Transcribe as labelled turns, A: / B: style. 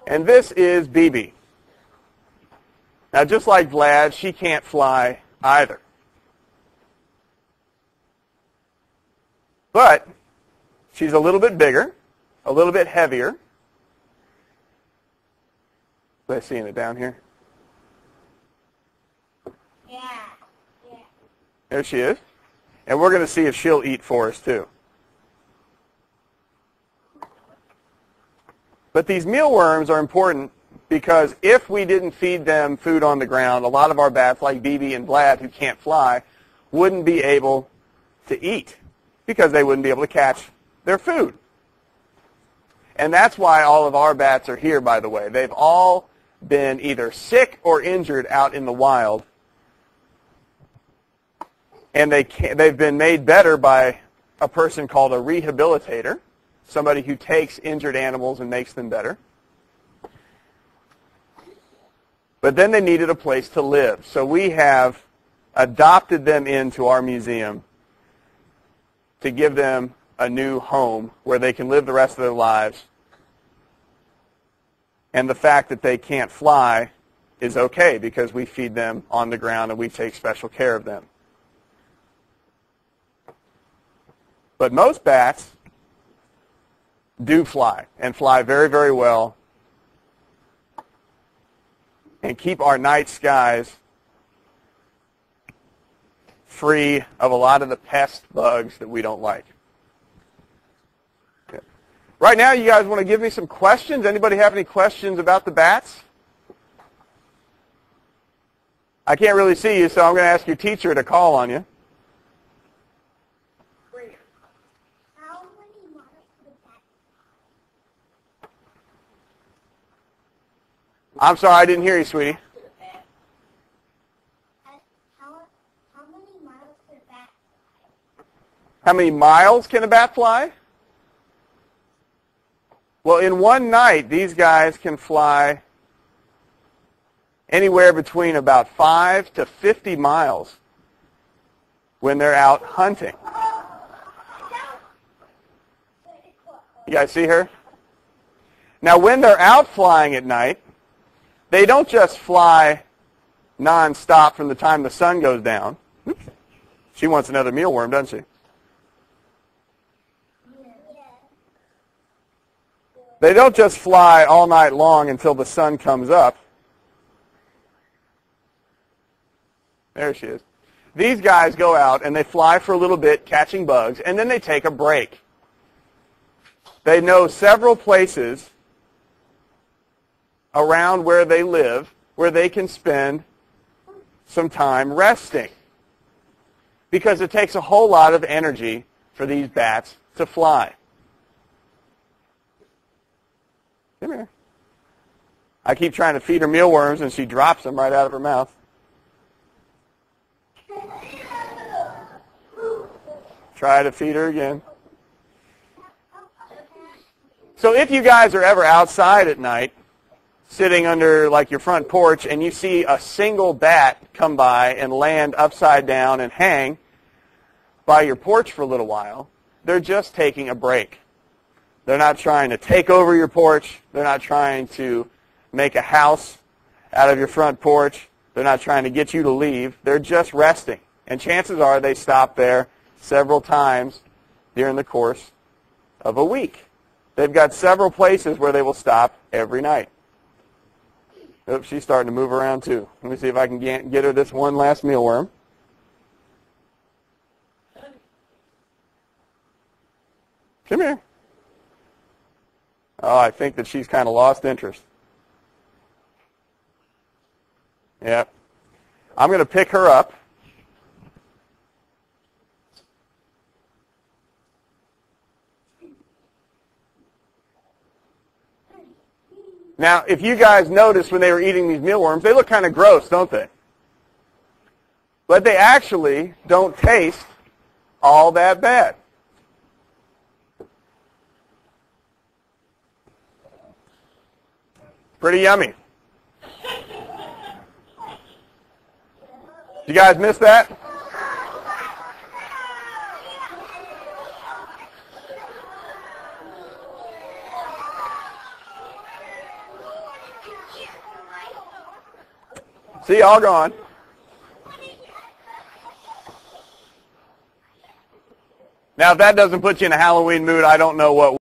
A: And this is BB. Now, just like Vlad, she can't fly either. But she's a little bit bigger, a little bit heavier. Am I seeing it down here?
B: Yeah.
A: There she is. And we're going to see if she'll eat for us, too. But these mealworms are important because if we didn't feed them food on the ground, a lot of our bats, like BB and Vlad, who can't fly, wouldn't be able to eat because they wouldn't be able to catch their food. And that's why all of our bats are here, by the way. They've all been either sick or injured out in the wild. And they've been made better by a person called a rehabilitator, somebody who takes injured animals and makes them better. But then they needed a place to live. So we have adopted them into our museum to give them a new home where they can live the rest of their lives. And the fact that they can't fly is okay because we feed them on the ground and we take special care of them. But most bats do fly, and fly very, very well, and keep our night skies free of a lot of the pest bugs that we don't like. Okay. Right now, you guys want to give me some questions? Anybody have any questions about the bats? I can't really see you, so I'm going to ask your teacher to call on you. I'm sorry, I didn't hear you, sweetie. How many miles can a bat fly? Well, in one night, these guys can fly anywhere between about 5 to 50 miles when they're out hunting. You guys see her? Now, when they're out flying at night, they don't just fly nonstop from the time the sun goes down. Oops. She wants another mealworm, doesn't she? They don't just fly all night long until the sun comes up. There she is. These guys go out and they fly for a little bit, catching bugs, and then they take a break. They know several places around where they live, where they can spend some time resting. Because it takes a whole lot of energy for these bats to fly. Come here. I keep trying to feed her mealworms and she drops them right out of her mouth. Try to feed her again. So if you guys are ever outside at night, sitting under like your front porch, and you see a single bat come by and land upside down and hang by your porch for a little while, they're just taking a break. They're not trying to take over your porch. They're not trying to make a house out of your front porch. They're not trying to get you to leave. They're just resting. And chances are they stop there several times during the course of a week. They've got several places where they will stop every night. Oops, she's starting to move around too. Let me see if I can get her this one last mealworm. Come here. Oh, I think that she's kind of lost interest. Yep. I'm going to pick her up. Now, if you guys noticed when they were eating these mealworms, they look kind of gross, don't they? But they actually don't taste all that bad. Pretty yummy. You guys miss that? See, all gone. Now, if that doesn't put you in a Halloween mood, I don't know what